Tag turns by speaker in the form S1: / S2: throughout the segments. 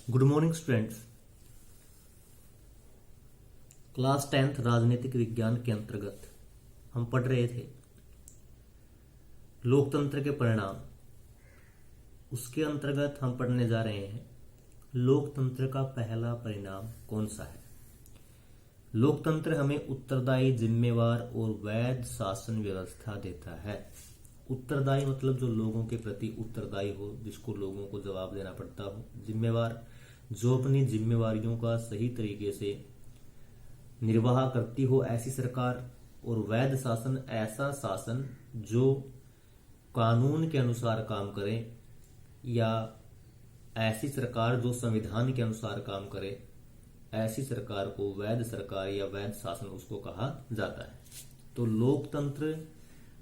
S1: Good morning students. Class 10th राजनीतिक विज्ञान के अंतर्गत हम पढ़ रहे थे लोकतंत्र के परिणाम। उसके अंतर्गत हम पढ़ने जा रहे हैं लोकतंत्र का पहला परिणाम कौन सा है। लोकतंत्र हमें उत्तरदायी, जिम्मेवार और वैध शासन व्यवस्था देता है। उत्तरदायी मतलब जो लोगों के प्रति उत्तरदायी हो, जिसको लोगों को जवाब देना पड़ता हो। जिम्मेवार, जो अपनी जिम्मेवारियों का सही तरीके से निर्वाह करती हो, ऐसी सरकार। और वैध शासन, ऐसा शासन जो कानून के अनुसार काम करे, या ऐसी सरकार जो संविधान के अनुसार काम करे, ऐसी सरकार को वैध सरकार या वैध शासन उसको कहा जाता है। तो लोकतंत्र,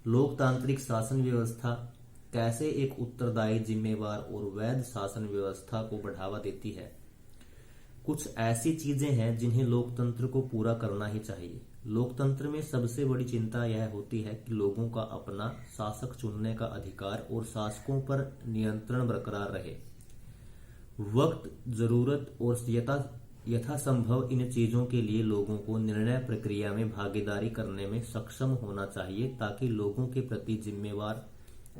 S1: लोकतांत्रिक शासन व्यवस्था कैसे एक उत्तरदायी, जिम्मेवार और वैध शासन व्यवस्था को बढ़ावा देती है। कुछ ऐसी चीजें हैं जिन्हें लोकतंत्र को पूरा करना ही चाहिए। लोकतंत्र में सबसे बड़ी चिंता यह होती है कि लोगों का अपना शासक चुनने का अधिकार और शासकों पर नियंत्रण बरकरार रहे। वक्त, जरूरत और यथासंभव इन चीजों के लिए लोगों को निर्णय प्रक्रिया में भागीदारी करने में सक्षम होना चाहिए, ताकि लोगों के प्रति जिम्मेवार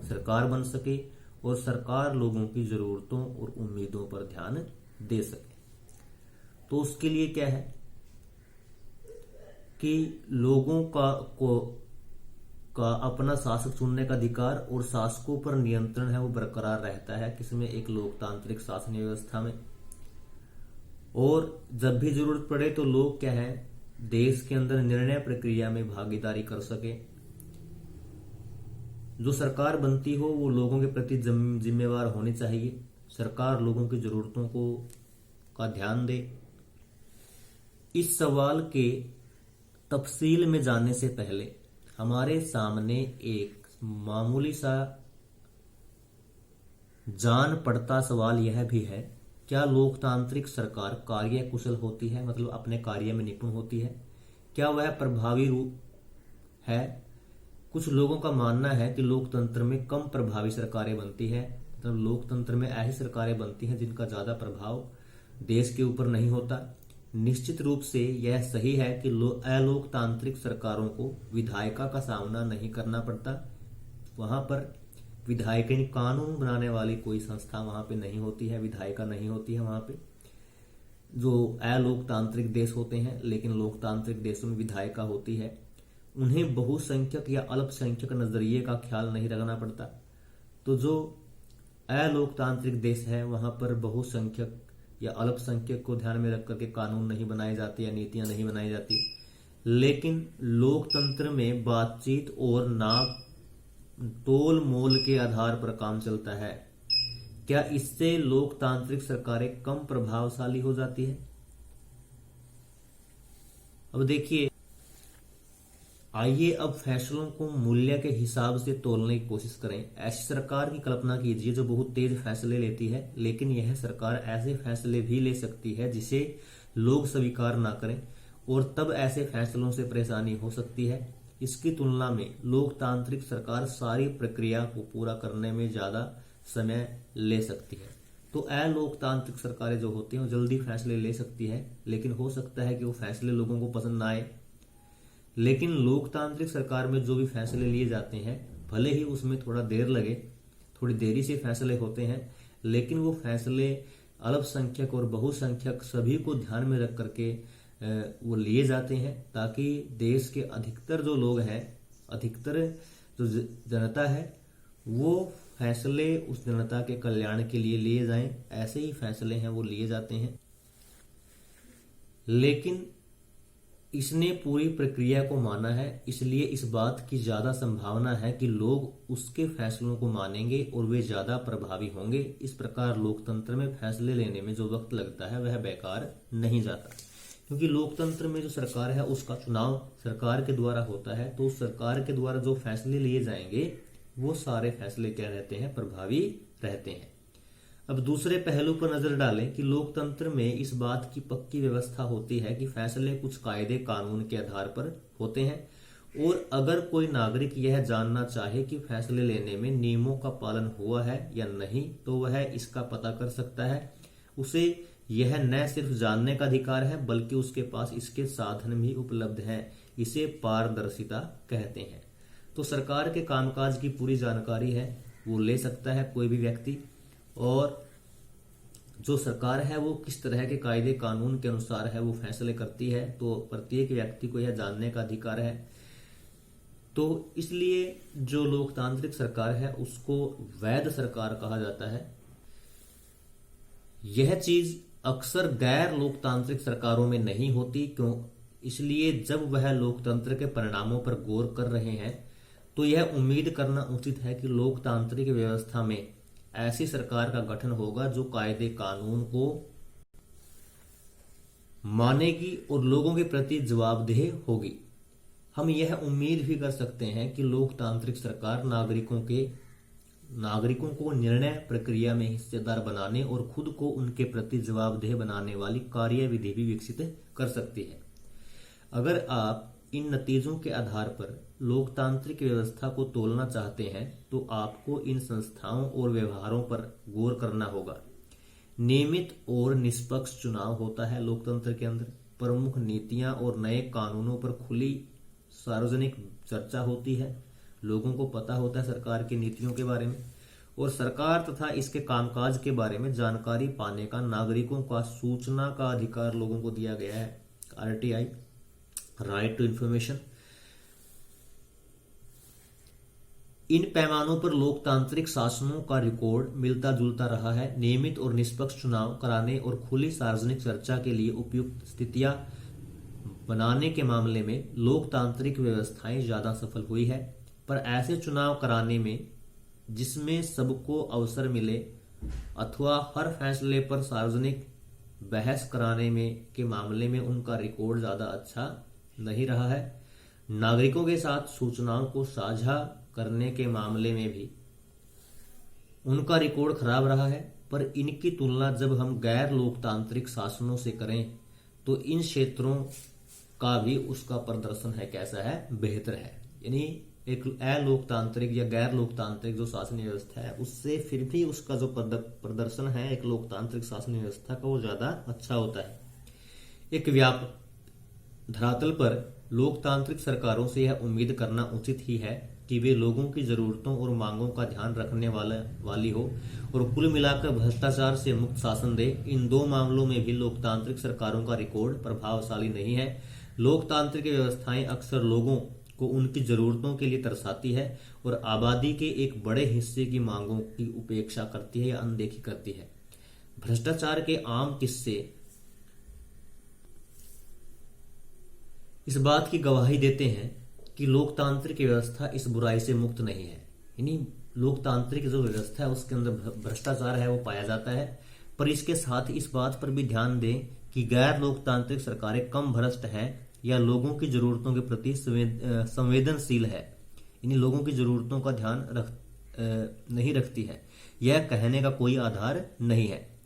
S1: सरकार बन सके और सरकार लोगों की जरूरतों और उम्मीदों पर ध्यान दे सके। तो उसके लिए क्या है कि लोगों का अपना शासक चुनने का अधिकार और शासकों पर नियंत्रण है वो बरकरार रहता है, किसमें, एक लोकतांत्रिक शासन व्यवस्था में। और जब भी जरूरत पड़े तो लोग क्या है, देश के अंदर निर्णय प्रक्रिया में भागीदारी कर सके। जो सरकार बनती हो वो लोगों के प्रति जिम्मेवार होनी चाहिए। सरकार लोगों की जरूरतों का ध्यान दे। इस सवाल के तफसील में जाने से पहले हमारे सामने एक मामूली सा जान पड़ता सवाल यह भी है, क्या लोकतांत्रिक सरकार कार्यकुशल होती है, मतलब अपने कार्य में निपुण होती है? क्या वह प्रभावी रूप है? कुछ लोगों का मानना है कि लोकतंत्र में कम प्रभावी सरकारें बनती है, मतलब लोकतंत्र में ऐसी सरकारें बनती हैं जिनका ज्यादा प्रभाव देश के ऊपर नहीं होता। निश्चित रूप से यह सही है कि अलोकतांत्रिक सरकारों को विधायिका का सामना नहीं करना पड़ता। वहां पर विधायिका, कानून बनाने वाली कोई संस्था वहां पे नहीं होती है, विधायिका नहीं होती है वहां पे, जो अलोकतांत्रिक देश होते हैं। लेकिन लोकतांत्रिक देशों में विधायिका होती है। उन्हें बहुसंख्यक या अल्पसंख्यक नजरिए का ख्याल नहीं रखना पड़ता। तो जो अलोकतांत्रिक देश है वहां पर बहुसंख्यक या अल्पसंख्यक को ध्यान में रख करके कानून नहीं बनाए जाते या नीतियां नहीं बनाई जाती। लेकिन लोकतंत्र में बातचीत और नाप तोल मोल के आधार पर काम चलता है। क्या इससे लोकतांत्रिक सरकारें कम प्रभावशाली हो जाती है? अब देखिए, आइए अब फैसलों को मूल्य के हिसाब से तोलने की कोशिश करें। ऐसी सरकार की कल्पना कीजिए जो बहुत तेज फैसले लेती है, लेकिन यह सरकार ऐसे फैसले भी ले सकती है जिसे लोग स्वीकार ना करें, और तब ऐसे फैसलों से परेशानी हो सकती है। इसकी तुलना में लोकतांत्रिक सरकार सारी प्रक्रिया को पूरा करने में ज्यादा समय ले सकती है। तो अलोकतांत्रिक सरकारें जो होती हैं वो जल्दी फैसले ले सकती है, लेकिन हो सकता है कि वो फैसले लोगों को पसंद ना आए। लेकिन लोकतांत्रिक सरकार में जो भी फैसले लिए जाते हैं, भले ही उसमें थोड़ा देर लगे, थोड़ी देरी से फैसले होते हैं, लेकिन वो फैसले अल्पसंख्यक और बहुसंख्यक सभी को ध्यान में रख करके वो लिए जाते हैं, ताकि देश के अधिकतर जो लोग हैं, अधिकतर जो जनता है, वो फैसले उस जनता के कल्याण के लिए लिए जाएं। ऐसे ही फैसले हैं वो लिए जाते हैं। लेकिन इसने पूरी प्रक्रिया को माना है, इसलिए इस बात की ज्यादा संभावना है कि लोग उसके फैसलों को मानेंगे और वे ज्यादा प्रभावी होंगे। इस प्रकार लोकतंत्र में फैसले लेने में जो वक्त लगता है वह बेकार नहीं जाता, क्योंकि लोकतंत्र में जो सरकार है उसका चुनाव सरकार के द्वारा होता है। तो सरकार के द्वारा जो फैसले लिए जाएंगे वो सारे फैसले क्या रहते हैं, प्रभावी रहते हैं। अब दूसरे पहलू पर नजर डालें कि लोकतंत्र में इस बात की पक्की व्यवस्था होती है कि फैसले कुछ कायदे कानून के आधार पर होते हैं, और अगर कोई नागरिक यह जानना चाहे कि फैसले लेने में नियमों का पालन हुआ है या नहीं, तो वह इसका पता कर सकता है। उसे यह न सिर्फ जानने का अधिकार है बल्कि उसके पास इसके साधन भी उपलब्ध हैं। इसे पारदर्शिता कहते हैं। तो सरकार के कामकाज की पूरी जानकारी है वो ले सकता है कोई भी व्यक्ति, और जो सरकार है वो किस तरह के कायदे कानून के अनुसार है वो फैसले करती है, तो प्रत्येक व्यक्ति को यह जानने का अधिकार है। तो इसलिए जो लोकतांत्रिक सरकार है उसको वैध सरकार कहा जाता है। यह चीज अक्सर गैर लोकतांत्रिक सरकारों में नहीं होती, क्यों? इसलिए जब वह लोकतंत्र के परिणामों पर गौर कर रहे हैं तो यह उम्मीद करना उचित है कि लोकतांत्रिक व्यवस्था में ऐसी सरकार का गठन होगा जो कायदे कानून को मानेगी और लोगों के प्रति जवाबदेह होगी। हम यह उम्मीद भी कर सकते हैं कि लोकतांत्रिक सरकार नागरिकों को निर्णय प्रक्रिया में हिस्सेदार बनाने और खुद को उनके प्रति जवाबदेह बनाने वाली कार्यविधि भी विकसित कर सकती है। अगर आप इन नतीजों के आधार पर लोकतांत्रिक व्यवस्था को तोलना चाहते हैं तो आपको इन संस्थाओं और व्यवहारों पर गौर करना होगा। नियमित और निष्पक्ष चुनाव होता है लोकतंत्र के अंदर। प्रमुख नीतियां और नए कानूनों पर खुली सार्वजनिक चर्चा होती है। लोगों को पता होता है सरकार की नीतियों के बारे में, और सरकार तथा इसके कामकाज के बारे में जानकारी पाने का नागरिकों का सूचना का अधिकार लोगों को दिया गया है। RTI, right to information. इन पैमानों पर लोकतांत्रिक शासनों का रिकॉर्ड मिलता जुलता रहा है। नियमित और निष्पक्ष चुनाव कराने और खुली सार्वजनिक चर्चा के लिए उपयुक्त स्थितियां बनाने के मामले में लोकतांत्रिक व्यवस्थाएं ज्यादा सफल हुई है। पर ऐसे चुनाव कराने में जिसमें सबको अवसर मिले अथवा हर फैसले पर सार्वजनिक बहस कराने में के मामले में उनका रिकॉर्ड ज्यादा अच्छा नहीं रहा है। नागरिकों के साथ सूचनाओं को साझा करने के मामले में भी उनका रिकॉर्ड खराब रहा है। पर इनकी तुलना जब हम गैर लोकतांत्रिक शासनों से करें तो इन क्षेत्रों का भी उसका प्रदर्शन है कैसा है, बेहतर है। यानी एक अलोकतांत्रिक या गैर लोकतांत्रिक जो शासन व्यवस्था है उससे फिर भी उसका जो प्रदर्शन है एक लोकतांत्रिक शासन व्यवस्था का वो ज्यादा अच्छा होता है। एक व्यापक धरातल पर लोकतांत्रिक सरकारों से यह उम्मीद करना उचित ही है कि वे लोगों की जरूरतों और मांगों का ध्यान रखने वाली हो और कुल मिलाकर भ्रष्टाचार से मुक्त शासन दे। इन दो मामलों में भी लोकतांत्रिक सरकारों का रिकॉर्ड प्रभावशाली नहीं है। लोकतांत्रिक व्यवस्थाएं अक्सर लोगों को उनकी जरूरतों के लिए तरसाती है और आबादी के एक बड़े हिस्से की मांगों की उपेक्षा करती है या अनदेखी करती है। भ्रष्टाचार के आम किस्से इस बात की गवाही देते हैं कि लोकतांत्रिक व्यवस्था इस बुराई से मुक्त नहीं है। यानी लोकतांत्रिक जो व्यवस्था है उसके अंदर भ्रष्टाचार है वो पाया जाता है, पर इसके साथ इस बात पर भी ध्यान दें कि गैर लोकतांत्रिक सरकारें कम भ्रष्ट हैं या लोगों की जरूरतों के प्रति संवेदनशील है, यानी लोगों की जरूरतों का ध्यान नहीं रखती है। यह कहने का कोई आधार नहीं है।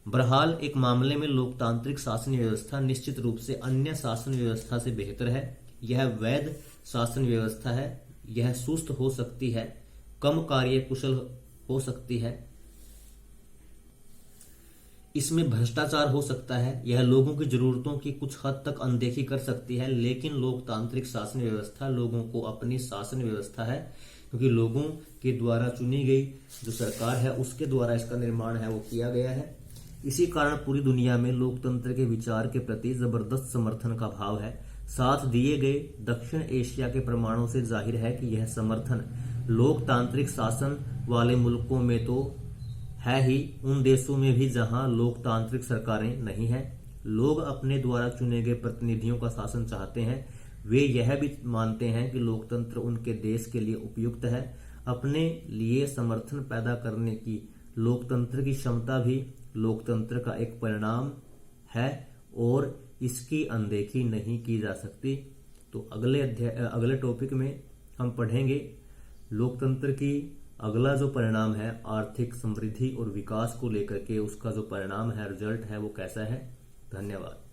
S1: बहरहाल एक मामले में लोकतांत्रिक शासन व्यवस्था निश्चित रूप से अन्य शासन व्यवस्था से बेहतर है। यह वैध शासन व्यवस्था है। यह सुस्त हो सकती है, कम कार्य कुशल हो सकती है, इसमें भ्रष्टाचार हो सकता है, यह लोगों की जरूरतों की कुछ हद तक अनदेखी कर सकती है। लेकिन लोकतांत्रिक शासन व्यवस्था लोगों को अपनी शासन व्यवस्था है, क्योंकि लोगों के द्वारा चुनी गई जो सरकार है उसके द्वारा इसका निर्माण है वो किया गया है। इसी कारण पूरी दुनिया में लोकतंत्र के विचार के प्रति जबरदस्त समर्थन का भाव है। साथ दिए गए दक्षिण एशिया के प्रमाणों से जाहिर है कि यह समर्थन लोकतांत्रिक शासन वाले मुल्कों में तो है ही, उन देशों में भी जहां लोकतांत्रिक सरकारें नहीं हैं। लोग अपने द्वारा चुने गए प्रतिनिधियों का शासन चाहते हैं। वे यह भी मानते हैं कि लोकतंत्र उनके देश के लिए उपयुक्त है। अपने लिए समर्थन पैदा करने की लोकतंत्र की क्षमता भी लोकतंत्र का एक परिणाम है और इसकी अनदेखी नहीं की जा सकती। तो अगले टॉपिक में हम पढ़ेंगे लोकतंत्र की अगला जो परिणाम है आर्थिक समृद्धि और विकास को लेकर के, उसका जो परिणाम है, रिजल्ट है वो कैसा है। धन्यवाद।